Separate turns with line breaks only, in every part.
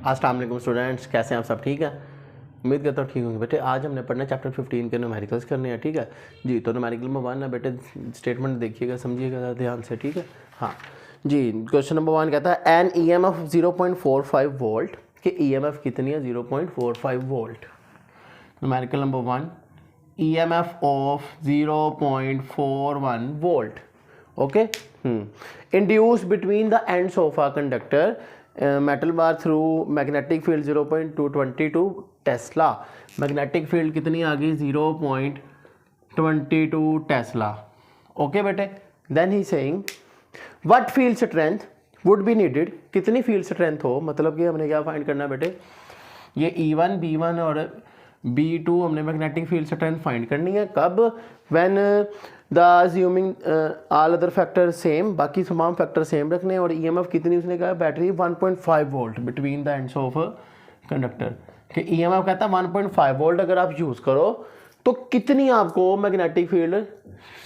अस्सलाम वालेकुम स्टूडेंट्स, कैसे हैं आप सब? ठीक है, उम्मीद करता हूँ ठीक होंगे बेटे। आज हमने पढ़ना चैप्टर 15 के न्यूमेरिकल्स करने हैं। ठीक है जी, तो न्यूमेरिकल में 1 है बेटे, स्टेटमेंट देखिएगा, समझिएगा ध्यान से। ठीक है, हाँ जी। क्वेश्चन नंबर 1 कहता है एन EMF 0.45 वोल्ट कि EMF कितनी है? 0.45 volt. Numerical number 1, EMF of 0.41 volt. Okay, induce between the ends of a conductor metal bar through magnetic field 0.222 tesla. Magnetic field कितनी आ गई? 0.22 टेस्ला। ओके बेटे, then he saying what field strength would be needed. कितनी field strength हो, मतलब कि हमने क्या फाइंड करना है बेटे? ये E1 B1 और B2 हमने मैग्नेटिक फील्ड स्ट्रेंथ फाइंड करनी है। कब? When the assuming all other factor same, बाकी तमाम फैक्टर सेम रखने। और EMF कितनी उसने कहा? Battery 1.5 volt between the ends of conductor कि EMF कहता है 1.5 वोल्ट अगर आप यूज़ करो तो कितनी आपको मैग्नेटिक फील्ड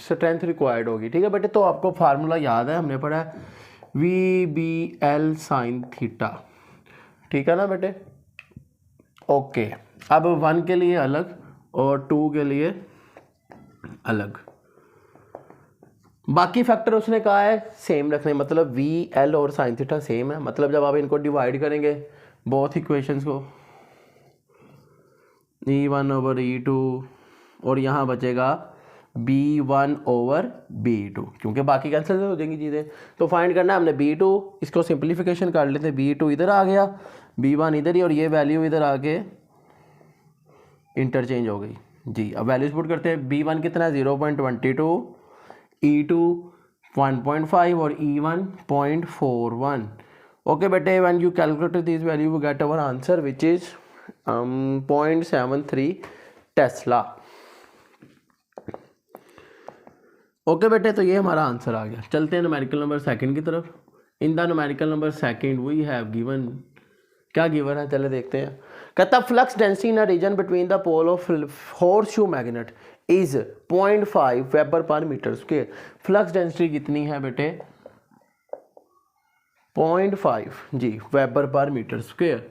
स्ट्रेंथ रिक्वायर्ड होगी। ठीक है बेटे, तो आपको फार्मूला याद है, हमने पढ़ा है VBL साइन थीटा। ठीक है ना बेटे? ओके, अब 1 के लिए अलग और 2 के लिए अलग। बाकी फैक्टर उसने कहा है सेम रखने, मतलब VL और साइन थीटा सेम है। मतलब जब आप इनको डिवाइड करेंगे बोथ इक्वेशंस को, E1 ओवर E2 और यहाँ बचेगा B1 ओवर B2, क्योंकि बाकी कैंसिल हो जाएंगी चीज़ें। तो फाइंड करना है हमने B2, इसको सिंप्लीफिकेशन कर लेते। B2 इधर आ गया, B1 इधर ही, और ये वैल्यू इधर आके इंटरचेंज हो गई जी। अब वैल्यूज पुट करते हैं। B1 कितना है? 0.22, E2 1.5 और E1 0.41। ओके बेटे, when you calculate this value you get our answer which is 0.73 Tesla. Okay बेटे, तो ये हमारा आंसर आ गया। चलते हैं न्यूमेरिकल नंबर 2 की तरफ। In the numerical number 2 we have given, क्या गिवन है चले देखते हैं। कहता flux density in a region between the pole of horseshoe magnet is 0.5 weber per metre square. Flux density कितनी है बेटे? 0.5 जी वेबर पर मीटर स्क्वायर।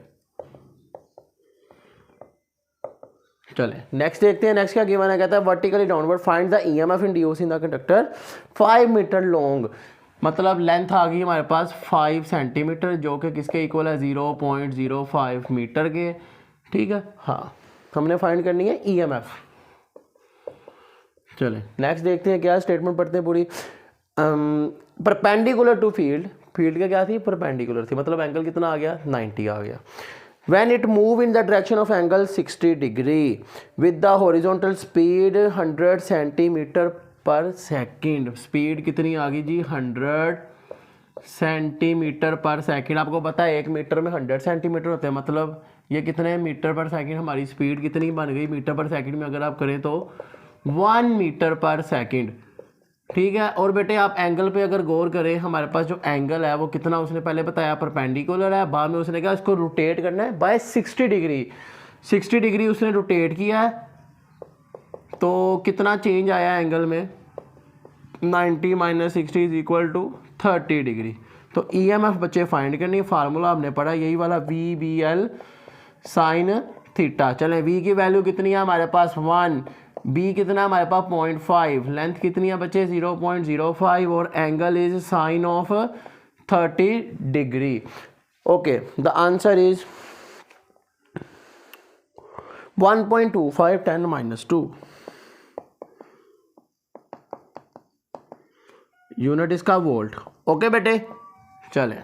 चले नेक्स्ट देखते हैं। नेक्स्ट क्या गिवन है? कहता है vertically downward find the EMF induce in the conductor 5 metre long. मतलब लेंथ आ गई हमारे पास 5 सेंटीमीटर, जो कि किसके इक्वल है? 0.05 मीटर के। ठीक है, हाँ, हमने फाइंड करनी है EMF। चले नेक्स्ट देखते हैं, क्या स्टेटमेंट पढ़ते हैं पूरी। परपेंडिकुलर टू फील्ड, फील्ड का क्या थी? परपेंडिकुलर थी, मतलब एंगल कितना आ गया? 90 आ गया। When it move in the direction of angle 60 degree with the horizontal speed 100 centimetre पर सेकेंड। स्पीड कितनी आ गई जी? 100 सेंटीमीटर पर सेकेंड। आपको पता है 1 मीटर में 100 सेंटीमीटर होते हैं, मतलब ये कितने मीटर पर सेकेंड? हमारी स्पीड कितनी बन गई मीटर पर सेकेंड में? अगर आप करें तो 1 मीटर पर सेकेंड। ठीक है, और बेटे आप एंगल पे अगर गौर करें, हमारे पास जो एंगल है वो कितना उसने पहले बताया? परपेंडिकुलर है। बाद में उसने कहा इसको रोटेट करना है बाय 60 डिग्री। 60 डिग्री उसने रोटेट किया है, तो कितना चेंज आया एंगल में? 90 minus 60 is equal to 30 degree. तो EMF बच्चे फाइंड करनी है। फार्मूला हमने पढ़ा यही वाला VBL साइन थीटा। चले V की वैल्यू कितनी है हमारे पास? 1। B कितना हमारे पास? 0.5। लेंथ कितनी है बच्चे? 0.05 और angle is sine of 30 degree. Okay, the answer is 1.25 10 - 2। Unit इसका वोल्ट। ओके बेटे, चले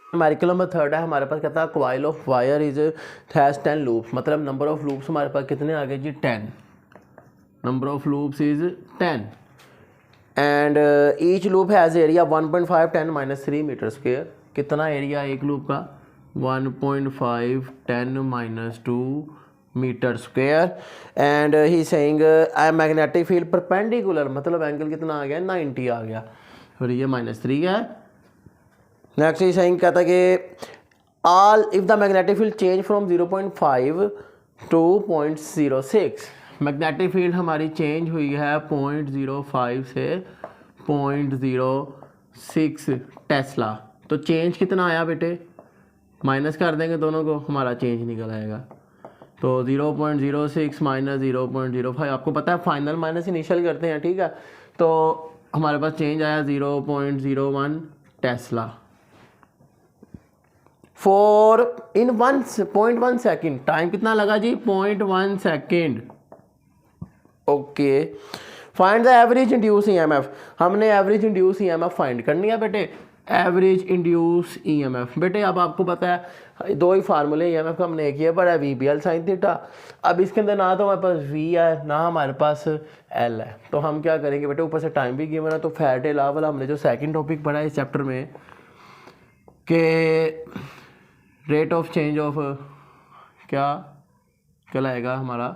न्यूमेरिकल नंबर 3 है हमारे पास। कहता है coil of wire is has 10 loops. मतलब नंबर ऑफ लूप्स हमारे पास कितने आ गए जी? 10। Number of loops is 10 and each loop has area 1.5 10 - 3 metre square. कितना एरिया एक लूप का? 1.5 10 - 2 metre square. And he saying magnetic field perpendicular, मतलब एंगल कितना आ गया? 90 आ गया, और ये -3 है। नेक्स्ट ही सेइंग कहता है कि all if the magnetic field change from 0.5 to 0.06। Magnetic field हमारी चेंज हुई है 0.05 से 0.06 टेस्ला। तो चेंज कितना आया बेटे? माइनस कर देंगे दोनों को, हमारा चेंज निकल आएगा। तो 0.06 माइनस 0.05, आपको पता है फाइनल माइनस इनिशियल करते हैं, ठीक है। तो हमारे पास चेंज आया 0.01 Tesla for in 1.1 second. Time कितना लगा जी? 0.1 second. Okay, find the average induce EMF. हमने एवरेज इंड्यूस ईएमएफ फाइंड करनी है बेटे, एवरेज इंड्यूस ईएमएफ। बेटे अब आपको पता है दो ही फार्मूले ईएमएफ का हमने एक ये पढ़ा है, V B L sine theta. अब इसके अंदर ना तो हमारे पास वी है ना हमारे पास एल है, तो हम क्या करेंगे बेटे, ऊपर से टाइम भी गिवन है। तो फैराडे लॉ वाला हमने जो सेकंड टॉपिक पढ़ा है इस चैप्टर में कि रेट ऑफ चेंज ऑफ क्या कहलाएगा हमारा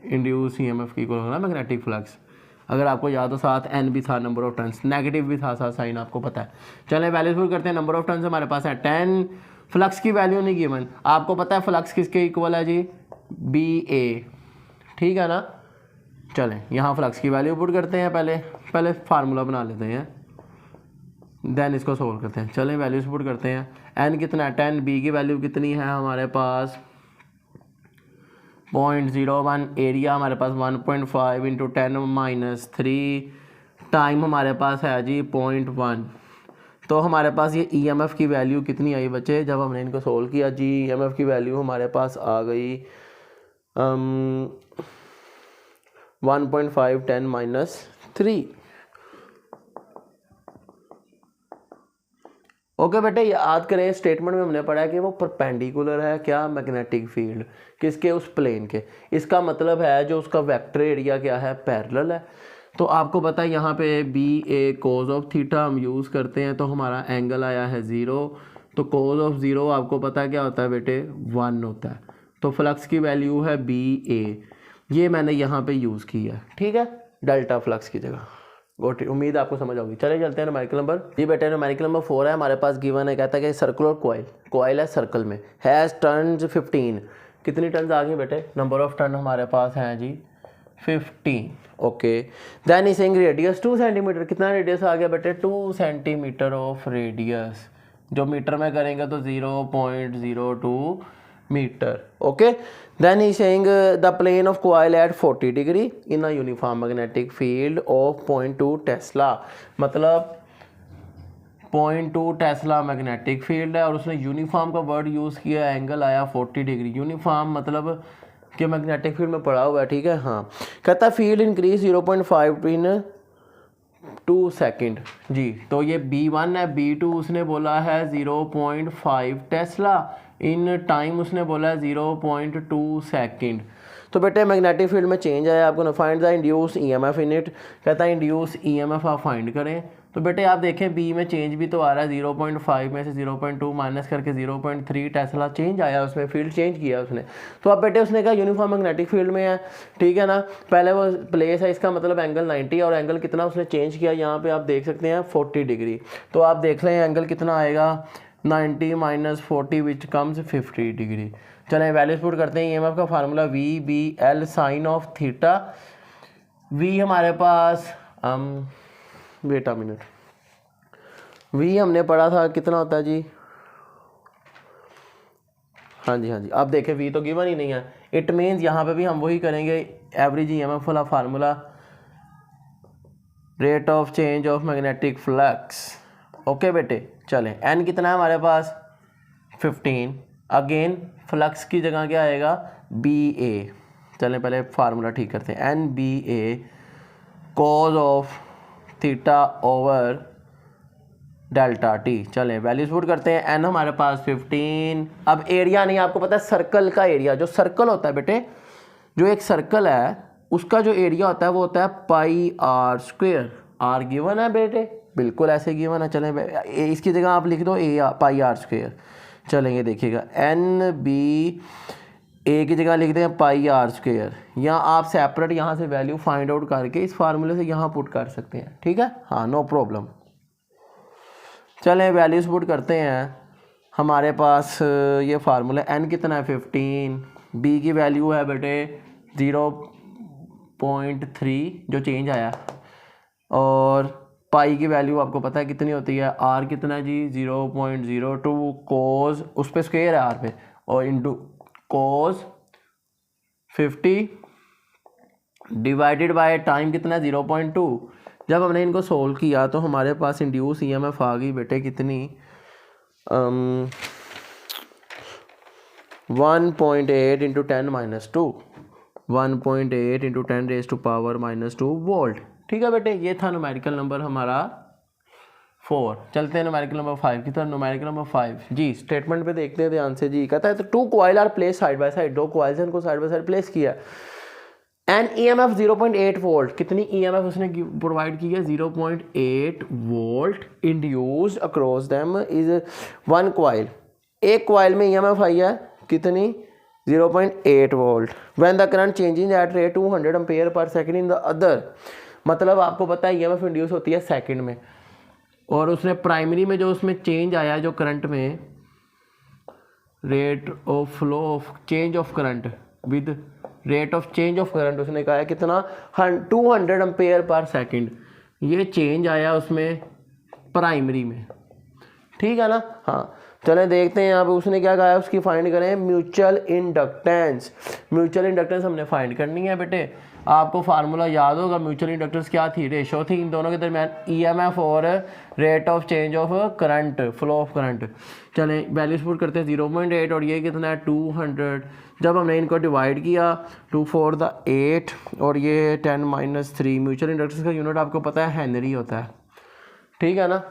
इंड्यूस ईएमएफ की इक्वल होगा मैग्नेटिक फ्लक्स। अगर आपको याद हो साथ एन भी था, नंबर ऑफ टर्न्स, नेगेटिव भी था साथ साइन, आपको पता है। चलें वैल्यूज पुट करते हैं। नंबर ऑफ टर्न्स हमारे पास है 10, फ्लक्स की वैल्यू नहीं गिवन। आपको पता है फ्लक्स किसके इक्वल है जी? बी ए, ठीक है ना। चलें यहाँ फ्लक्स की वैल्यू पुट करते हैं, पहले फार्मूला बना लेते हैं, देन इसको सोल्व करते हैं। चलें वैल्यूज पुट करते हैं। एन कितना है? 10, बी की वैल्यू कितनी है हमारे पास? 0.01, एरिया हमारे पास 1.5 इंटू 10⁻3, टाइम हमारे पास है जी 0.1। तो हमारे पास ये ईएमएफ की वैल्यू कितनी आई बच्चे जब हमने इनको सोल्व किया जी? ईएमएफ की वैल्यू हमारे पास आ गई 1.5 10⁻3। ओके बेटे, याद करें स्टेटमेंट में हमने पढ़ा है कि वो परपेंडिकुलर है क्या? मैग्नेटिक फील्ड किसके? उस प्लेन के। इसका मतलब है जो उसका वेक्टर एरिया क्या है? पैरेलल है। तो आपको पता है यहाँ पे B A cos of theta हम यूज़ करते हैं, तो हमारा एंगल आया है 0। तो कोज ऑफ 0 आपको पता है क्या होता है बेटे? 1 होता है। तो फ्लक्स की वैल्यू है बी ए, ये मैंने यहाँ पे यूज़ किया है, ठीक है, डेल्टा फ्लक्स की जगह। गोटी, उम्मीद आपको समझ होगी। चले चलते हैं न्यूमेरिकल नंबर जी बेटे। न्यूमेरिकल नंबर 4 है हमारे पास, गिवन है, कहता है कि सर्कुलर कॉइल है सर्कल में, हैज़ टर्न्स 15। कितनी टर्न्स आ गई बेटे? नंबर ऑफ टर्न हमारे पास हैं जी 15। Okay, then is saying radius 2 centimetre. कितना रेडियस आ गया बेटे? 2 सेंटीमीटर ऑफ रेडियस, जो मीटर में करेंगे तो 0.02 metre. Okay, then he saying the plane of coil at 40 degree in a uniform magnetic field of 0.2 Tesla. मतलब 0.2 टेस्ला मैग्नेटिक फील्ड है और उसने यूनिफॉर्म का वर्ड यूज़ किया, एंगल आया 40 डिग्री। यूनिफॉर्म मतलब कि मैग्नेटिक फील्ड में पड़ा हुआ है, ठीक है। हाँ, कहता फील्ड इंक्रीज 0.5 इन 2 सेकेंड जी। तो ये B1 है, B2 उसने बोला है 0.5 टेस्ला, इन टाइम उसने बोला है 0.2 सेकेंड। तो बेटे मैग्नेटिक फील्ड में चेंज आया, आपको find the induce EMF in it. कहता है इंड्यूस ईएमएफ आप फाइंड करें। तो बेटे आप देखें बी में चेंज भी तो आ रहा है, 0.5 में से 0.2 माइनस करके 0.3 टेस्ला चेंज आया, उसमें फील्ड चेंज किया उसने। तो अब बेटे उसने कहा यूनिफॉर्म मैग्नेटिक फील्ड में है, ठीक है ना। पहले वो प्लेस है, इसका मतलब एंगल 90, और एंगल कितना उसने चेंज किया यहाँ पे आप देख सकते हैं 40 डिग्री। तो आप देख लें एंगल कितना आएगा, 90 माइनस 40 विच कम्स 50 डिग्री। चलें वैल्यूज पुट करते हैं। ईएमएफ का formula V B L sine of theta. V हमारे पास वेट अ मिनट, वी हमने पढ़ा था कितना होता है जी? हाँ जी, आप देखें वी तो गिवन ही नहीं है। इट मीन्स यहाँ पे भी हम वही करेंगे, एवरेज ईएमएफ वाला formula, rate of change of magnetic flux. Okay बेटे, चलें एन कितना है हमारे पास? 15। अगेन फ्लक्स की जगह क्या आएगा? B A. चलें पहले फार्मूला ठीक करते हैं। N B A cos of theta over delta T. चलें वैल्यूज पुट करते हैं। एन हमारे पास 15। अब एरिया नहीं, आपको पता है सर्कल का एरिया, जो सर्कल होता है बेटे, जो एक सर्कल है उसका जो एरिया होता है वो होता है पाई आर स्क्वेयर। आर गिवन है बेटे, बिल्कुल ऐसे गिवन है। चलें इसकी जगह आप लिख दो ए पाई आर स्क्वेयर। चलेंगे देखिएगा, एन बी ए की जगह लिख दें पाई आर स्क्वेयर, या आप सेपरेट यहाँ से वैल्यू फाइंड आउट करके इस फार्मूले से यहाँ पुट कर सकते हैं, ठीक है। हाँ, नो प्रॉब्लम। चलें वैल्यूज पुट करते हैं। हमारे पास ये फार्मूला, एन कितना है? 15। बी की वैल्यू है बेटे 0.3 जो चेंज आया, और पाई की वैल्यू आपको पता है कितनी होती है, आर कितना है जी 0.02 कोस, उस पर स्क्वेयर है आर पे, और into cos 50 divided by time कितना है 0.2। जब हमने इनको सोल्व किया तो हमारे पास इंड्यूस ईएमएफ आ गई बेटे कितनी 1.8 इंटू 10-2, 1.8 इंटू 10⁻⁻2 वोल्ट। ठीक है बेटे, ये था न्यूमेरिकल नंबर हमारा 4। चलते हैं न्यूमेरिकल नंबर 5 की तरफ। न्यूमेरिकल नंबर 5 जी, स्टेटमेंट पे देखते हैं ध्यान से जी। कहता है तो 2 coil are place side by side, 2 coils हैं, उनको साइड बाय साइड प्लेस किया। एन EMF 0.8 वोल्ट, कितनी EMF उसने प्रोवाइड की है 0.8 volt induced across them is 1 coil. एक कॉइल में EMF आई है कितनी 0.8 volt. When the current changing at rate 200 ampere per second in the other, मतलब आपको पता है EMF इंड्यूस होती है सेकंड में, और उसने प्राइमरी में जो उसमें चेंज आया जो करंट में, rate of flow of change of current with rate of change of current उसने कहा है कितना 200 एम्पेयर पर सेकंड, ये चेंज आया उसमें प्राइमरी में। ठीक है ना। हाँ चले देखते हैं यहाँ पे उसने क्या कहा है, उसकी फाइंड करें म्यूचुअल इंडक्टेंस। म्यूचुअल इंडक्टेंस हमने फाइंड करनी है बेटे। आपको फार्मूला याद होगा, म्यूचुअल इंडक्टेंस क्या थी, रेशो थी इन दोनों के दरमियान EMF और rate of change of current, flow of current. चलें वैल्यूज पुट करते हैं 0.8 और ये कितना है 200। जब हमने इनको डिवाइड किया 2 4 द 8 और ये 10-3, म्यूचुअल इंडक्टेंस का यूनिट आपको पता है हेनरी होता है। ठीक है ना।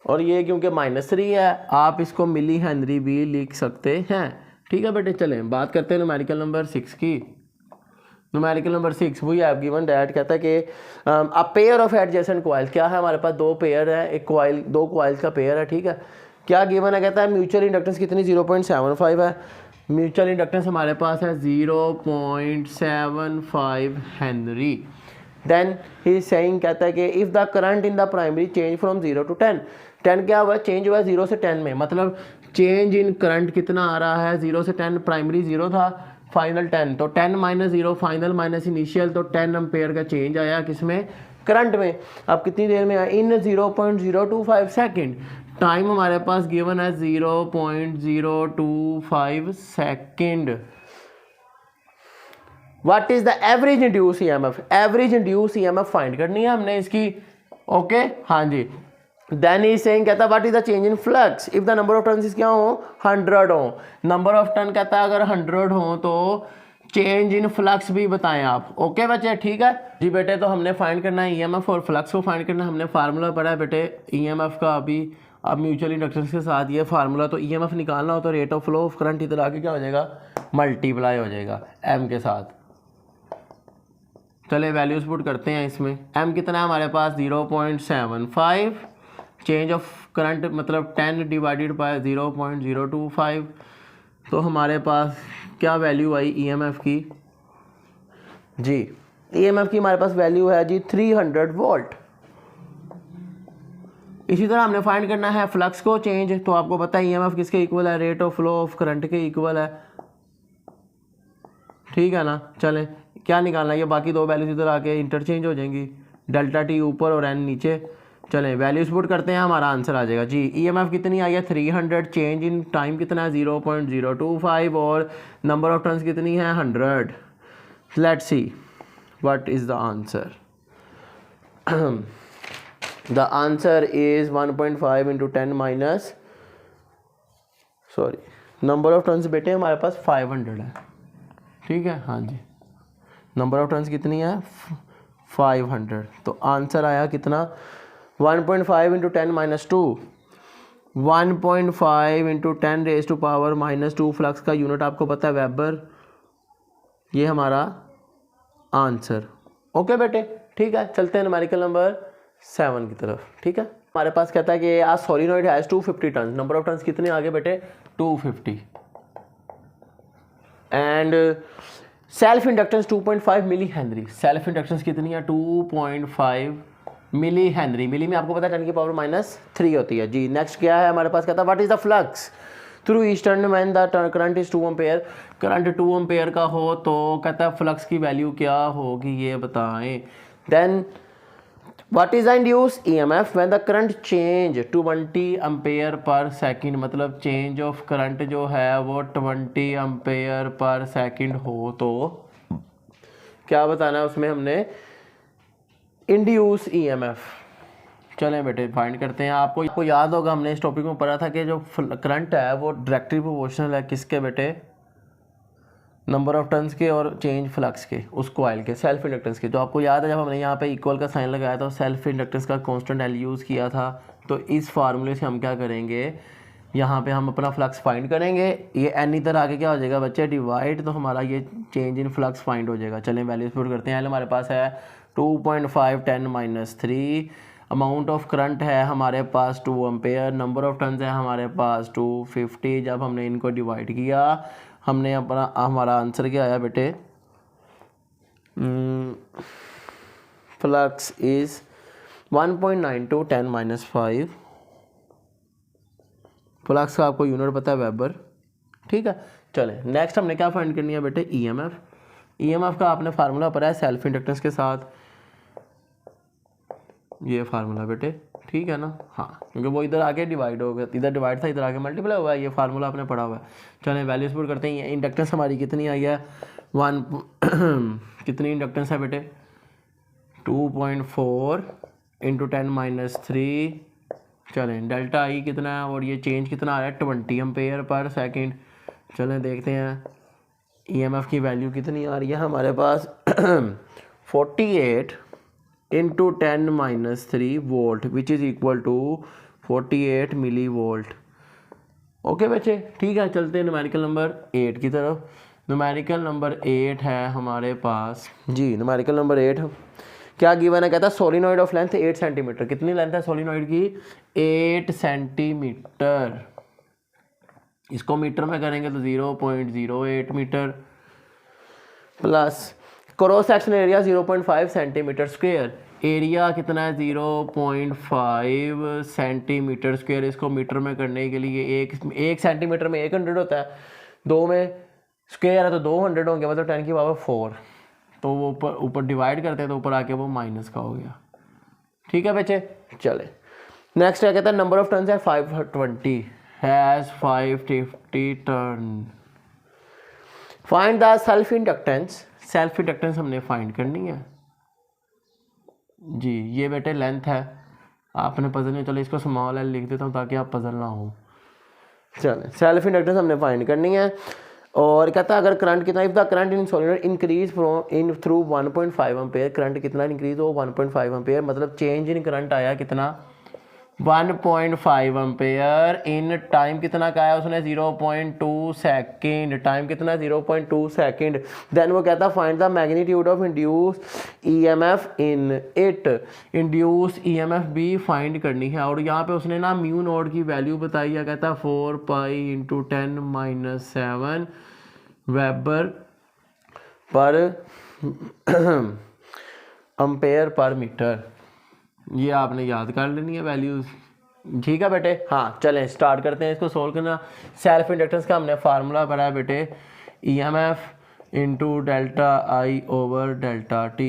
और ये क्योंकि -3 है आप इसको मिली हेनरी भी लिख सकते हैं। ठीक है बेटे, चलें बात करते हैं न्यूमेरिकल नंबर 6 की। न्यूमेरिकल नंबर 6 वही है गिवन डैट, कहता है कि a pair of adjacent coil, क्या है हमारे पास 2 पेयर है, एक कॉइल 2 कॉइल्स का पेयर है। ठीक है, क्या गिवन है, कहता है म्यूचुअल इंडक्टेंस कितनी 0.75 है। म्यूचुअल इंडक्टेंस हमारे पास है 0.75 henry. Then he is saying, कहता है कि if the current in the primary change from 0 to 10, 10 क्या हुआ, चेंज हुआ 0 से 10 में, मतलब चेंज इन करंट कितना आ रहा है 0 से 10, प्राइमरी 0 था, फाइनल 10, तो 10 - 0 फाइनल माइनस इनिशियल, तो 10 एम्पेयर का चेंज आया किसमें, करंट में। अब कितनी देर में आया, इन 0.025 सेकेंड। टाइम हमारे पास गिवन है 0.025 second. What is the average induce EMF, average induce EMF find करनी है हमने इसकी। ओके हाँ जी। देन ही सेइंग, कहता है what is the change in flux if the number of turns क्या हो 100 हो। नंबर ऑफ टर्न कहता है अगर 100 हो तो चेंज इन फ्लक्स भी बताएं आप। ओके बच्चे, ठीक है जी बेटे। तो हमने फाइंड करना है EMF और फ्लक्स को फाइंड करना है। हमने फार्मूला पढ़ा है बेटे EMF का अभी, अब म्यूचुअल इंडक्टेंस के साथ ये फार्मूला, तो EMF निकालना हो तो rate of flow of current इधर आके क्या हो जाएगा, मल्टीप्लाई हो जाएगा M के साथ। चले वैल्यूज पुट करते हैं इसमें। M कितना है हमारे पास 0.75, चेंज ऑफ करंट मतलब 10 डिवाइडेड बाय 0.025, तो हमारे पास क्या वैल्यू आई EMF की जी। EMF की हमारे पास वैल्यू है जी 300 वोल्ट। इसी तरह हमने फाइंड करना है फ्लक्स को चेंज, तो आपको पता है EMF किसके इक्वल है, rate of flow of current के इक्वल है। ठीक है ना। चलें क्या निकालना है, ये बाकी 2 वैल्यूज इधर आके इंटरचेंज हो जाएंगी, डेल्टा T ऊपर और N नीचे। चलें वैल्यूज पुट करते हैं, हमारा आंसर आ जाएगा जी। EMF कितनी आई है 300, चेंज इन टाइम कितना है 0.025 और नंबर ऑफ टर्न्स कितनी है 100। Let's see what is the answer. The answer is 1.5 into 10 number of turns बेटे हमारे पास 500 है। ठीक है हाँ जी, नंबर ऑफ टर्न्स कितनी है 500, तो आंसर आया कितना 1.5 इंटू 10-2, 1.5 इंटू 10⁻⁻2 फ्लक्स का यूनिट आपको पता है वेबर, ये हमारा आंसर। ओके बेटे, ठीक है। चलते हैं न्यूमेरिकल नंबर 7 की तरफ। ठीक है, हमारे पास कहता है कि a solenoid has 250 turn, number of turns कितने आगे बेटे 250, and self inductance 2.5 milli henry. Self inductance कितनी है 2.5 मिली हेनरी। मिली में आपको पता है 10⁻³ होती है जी। नेक्स्ट क्या है हमारे पास, कहता है what is the flux, through eastern when the current is 2 ampere, current 2 ampere का हो तो कहता है फ्लक्स की वैल्यू क्या होगी ये बताएं। Then what is the induce EMF when the current change 20 ampere per second, मतलब चेंज ऑफ करंट जो है वो 20 एम्पेयर पर सेकंड हो तो क्या बताना है उसमें हमने, इंड्यूस ईएमएफ। चलें बेटे फाइंड करते हैं। आपको याद होगा हमने इस टॉपिक में पढ़ा था कि जो करंट है वो डायरेक्टली प्रोपोर्शनल है किसके बेटे, नंबर ऑफ टर्न्स के और चेंज फ्लक्स के, उस कॉइल के सेल्फ इंडक्टेंस के। तो आपको याद है जब हमने यहाँ पे इक्वल का साइन लगाया था, सेल्फ इंडक्टेंस का कांस्टेंट एल यूज़ किया था। तो इस फार्मूले से हम क्या करेंगे, यहाँ पे हम अपना फ्लक्स फाइंड करेंगे। ये एन इधर आके क्या हो जाएगा बच्चे, डिवाइड, तो हमारा ये चेंज इन फ्लक्स फाइंड हो जाएगा। चलें वैल्यूज पुट करते हैं। एल हमारे पास है 2.5 10 - 3, अमाउंट ऑफ करंट है हमारे पास 2 एम्पेयर, नंबर ऑफ टर्न्स है हमारे पास 250। जब हमने इनको डिवाइड किया हमने अपना, हमारा आंसर क्या आया बेटे, फ्लक्स इज 1.92 10 - 5। फ्लक्स का आपको यूनिट पता है वेबर, ठीक है। चले नेक्स्ट हमने क्या फाइंड करनी है बेटे, ईएमएफ। ईएमएफ का आपने फार्मूला पढ़ा है सेल्फ इंडक्टेंस के साथ, ये फार्मूला बेटे, ठीक है ना, हाँ, क्योंकि वो इधर आके डिवाइड हो गया, इधर डिवाइड था इधर आके मल्टीप्लाई हुआ है, ये फार्मूला आपने पढ़ा हुआ है। चलें वैल्यूज पुट करते हैं। इंडक्टेंस हमारी कितनी आई है, 1 कितनी इंडक्टेंस है बेटे, 2.4 × 10 - 3। चलें डेल्टा आई कितना है और ये चेंज कितना आ रहा है, 20 एम्पेयर पर सेकंड। चलें देखते हैं ईएमएफ की वैल्यू कितनी आ रही है हमारे पास 48 × 10 - 3 volt which is equal to 48 millivolt. Okay बच्चे, ठीक है। चलते हैं न्यूमेरिकल नंबर 8 की तरफ। न्यूमेरिकल नंबर 8 है हमारे पास जी, न्यूमेरिकल नंबर 8 क्या गिवन है, कहता है सोलिनॉइड ऑफ लेंथ 8 सेंटीमीटर। कितनी लेंथ है सोलिनॉइड की, 8 सेंटीमीटर। इसको मीटर में करेंगे तो 0.08 metre, plus cross section area 0.5 centimetre square. Area कितना है 0.5 सेंटीमीटर स्क्वायर। इसको मीटर में करने के लिए एक सेंटीमीटर में 100 होता है, 2 में स्क्वायर है तो 200 होंगे, मतलब 10⁴। तो वो ऊपर डिवाइड करते हैं तो ऊपर आके वो माइनस का हो गया, ठीक है बच्चे। चले नेक्स्ट क्या कहता है, नंबर ऑफ टर्न्स है 520, has 550 turn. Find the self inductance. Self inductance हमने फाइंड करनी है जी। ये बेटे लेंथ है, आपने पजल नहीं, चलो इसको स्मॉल एल लिख देता हूँ ताकि आप पजल ना हो। चले सेल्फ इंडक्टेंस हमने फाइंड करनी है और कहता है अगर करंट कितना, if the current in solenoid increase from in through 1.5 ampere, current कितना इंक्रीज हो 1.5 एम्पेयर, मतलब चेंज इन करंट आया कितना 1.5 एम्पेयर। इन टाइम कितना का आया उसने 0.2 सेकेंड, टाइम कितना 0.2 सेकेंड। देन वो कहता find the magnitude of induce EMF in it. Induce EMF भी फाइंड करनी है और यहाँ पे उसने ना म्यू नोड की वैल्यू बताई है, कहता 4 pi × 10 - 7 weber per ampere per metre. ये आपने याद कर लेनी है वैल्यूज़, ठीक है बेटे। हाँ चलें स्टार्ट करते हैं इसको सोल्व करना। सेल्फ इंडक्टेंस का हमने फार्मूला पढ़ा है बेटे, EMF × ΔI/ΔT।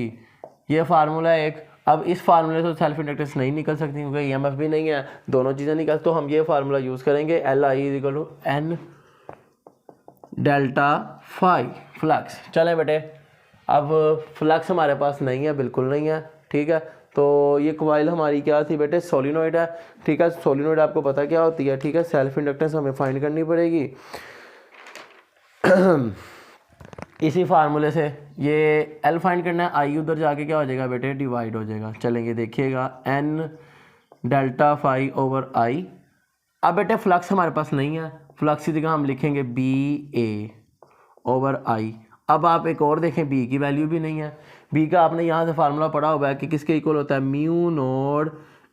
ये फार्मूला है एक। अब इस फार्मूले से सेल्फ इंडक्टेंस नहीं निकल सकती क्योंकि EMF भी नहीं है, दोनों चीज़ें निकल, तो हम ये फार्मूला यूज़ करेंगे LI = N ΔΦ फ्लक्स। चलें बेटे, अब फ्लक्स हमारे पास नहीं है, बिल्कुल नहीं है, ठीक है। तो ये कॉइल हमारी क्या थी बेटे, सोलिनॉइड है, ठीक है। सोलिनॉइड आपको पता क्या होती है, ठीक है। सेल्फ इंडक्टेंस हमें फाइंड करनी पड़ेगी इसी फार्मूले से। ये L फाइंड करना है, I उधर जाके क्या हो जाएगा बेटे, डिवाइड हो जाएगा। चलेंगे देखिएगा N ΔΦ/I। अब बेटे फ्लक्स हमारे पास नहीं है, फ्लक्स की जगह हम लिखेंगे BA/I। अब आप एक और देखें, B की वैल्यू भी नहीं है। B का आपने यहाँ से फार्मूला पढ़ा हुआ है कि किसके इक्वल होता है, म्यू नोड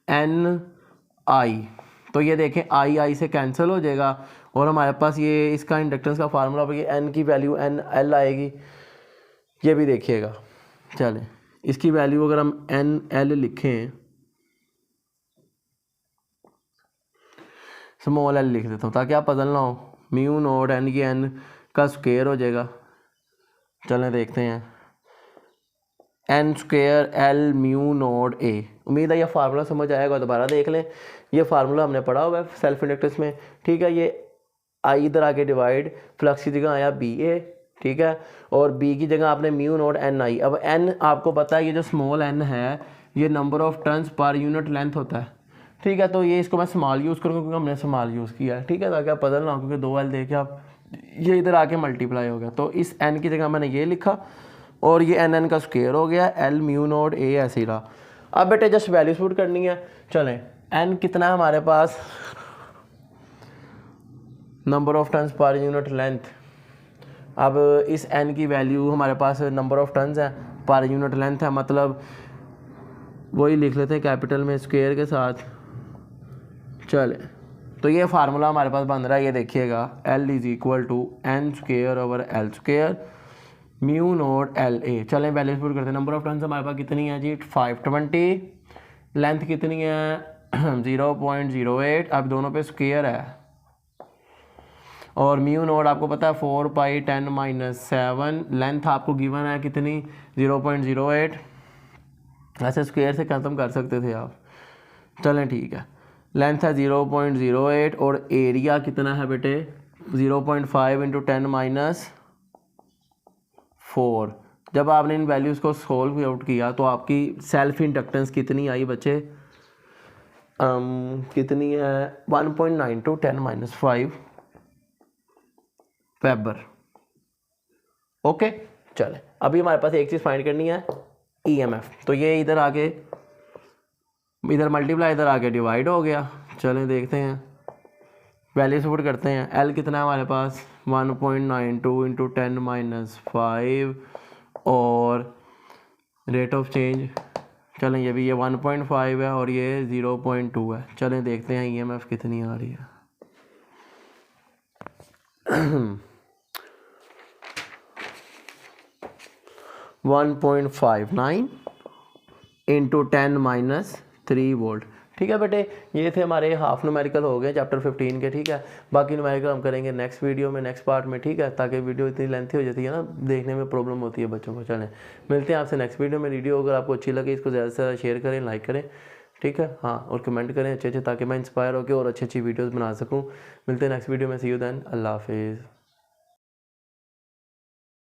NI। तो ये देखें I से कैंसिल हो जाएगा और हमारे पास ये इसका इंडक्टेंस का फार्मूला पर N की वैल्यू NL आएगी, ये भी देखिएगा। चलें इसकी वैल्यू अगर हम NL लिखें, स्मॉल l लिख देता हूँ ताकि आप पजल ना हो। म्यू नोड एन, ये एन का स्क्वायर हो जाएगा। चलें देखते हैं, N square L mu naught A. उम्मीद है ये फार्मूला समझ आएगा, दोबारा देख लें। ये फार्मूला हमने पढ़ा हुआ है सेल्फ इंडक्टेंस में, ठीक है। ये आई इधर आके डिवाइड, फ्लक्स की जगह आया बी ए, ठीक है, और बी की जगह आपने म्यू नोड एन आई। अब एन आपको पता है ये जो स्मॉल एन है ये number of turns per unit length होता है, ठीक है। तो ये इसको मैं स्मॉल यूज़ करूँगा क्योंकि हमने स्मॉल यूज़ किया है, ठीक है, ताकि आप पता ना हो, क्योंकि 2 एल देके आप ये इधर आके मल्टीप्लाई हो गया। तो इस एन की जगह मैंने ये लिखा और ये एन एन का स्क्वायर हो गया, एल म्यू नोड ए ऐसे ही रहा। अब बेटे जस्ट वैल्यू पुट करनी है। चलें, एन कितना है हमारे पास, number of turns per unit length. अब इस एन की वैल्यू हमारे पास नंबर ऑफ टर्न्स है पर यूनिट लेंथ है, मतलब वही लिख लेते हैं कैपिटल में स्क्वायर के साथ। चले, तो ये फार्मूला हमारे पास बन रहा है, ये देखिएगा, L is equal to N square over L square mu naught L A. चलें वैल्यू पुट करते हैं। नंबर ऑफ टर्न्स हमारे पास कितनी है जी 520, लेंथ कितनी है 0.08, अब दोनों पे स्क्वायर है, और म्यू नोड आपको पता है 4 पाई 10-7, लेंथ आपको गिवन है कितनी 0.08, ऐसे स्क्वायर से ख़त्म कर सकते थे आप। चलें ठीक है, लेंथ है 0.08 और एरिया कितना है बेटे 0.5 इंटू 10-4। जब आपने इन वैल्यूज़ को सोल्व आउट किया तो आपकी सेल्फ इंडक्टेंस कितनी आई बच्चे, कितनी है 1.92 10-5 वेबर। ओके, चले अभी हमारे पास एक चीज़ फाइंड करनी है ईएमएफ। तो ये इधर आके इधर मल्टीप्लाई इधर आके डिवाइड हो गया। चलें देखते हैं, वैल्यू पुट करते हैं। एल कितना है हमारे पास 1.92 इंटू 10-5 और रेट ऑफ चेंज, चलें ये भी ये 1.5 है और ये 0.2 है। चलें देखते हैं ईएमएफ कितनी आ रही है। 1.59 इंटू 10-3 वोल्ट। ठीक है बेटे, ये थे हमारे हाफ न्यूमेरिकल हो गए चैप्टर 15 के, ठीक है। बाकी न्यूमेरिकल हम करेंगे नेक्स्ट वीडियो में, नेक्स्ट पार्ट में, ठीक है, ताकि वीडियो इतनी लेंथी हो जाती है ना, देखने में प्रॉब्लम होती है बच्चों को। चलें मिलते हैं आपसे नेक्स्ट वीडियो में। वीडियो अगर आपको अच्छी लगे इसको ज़्यादा से ज़्यादा शेयर करें, लाइक करें, ठीक है, हाँ, और कमेंट करें अच्छे अच्छे, ताकि मैं इंस्पायर होकर और अच्छी अच्छी वीडियोज़ बना सकूँ। मिलते हैं नेक्स्ट वीडियो में, सी यू देन, अल्लाह हाफिज़।